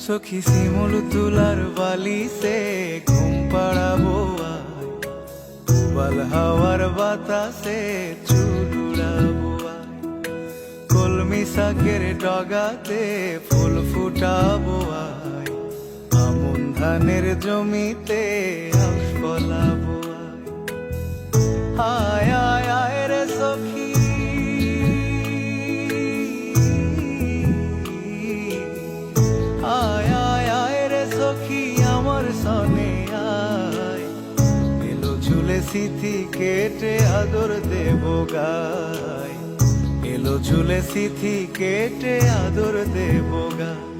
সখী শিমুল তুলার বালিশে ঘুম পাড়াবো আয়, উবাল হাওয়ার বাতাসে চুল উড়াবো আয়, কলমি শাকের ডগাতে ফুল ফুটাবো আয়, আমন ধানের জমিতে আউশ ফলাবো আয়। আয় আয় রে সখী, আয় আয় আয় রে সখী আমার সনে আয়, এলো ঝুলে সিথি কেটে আদর দেব গায়, এলো ঝুলে সিথি কেটে আদর দেব গায়।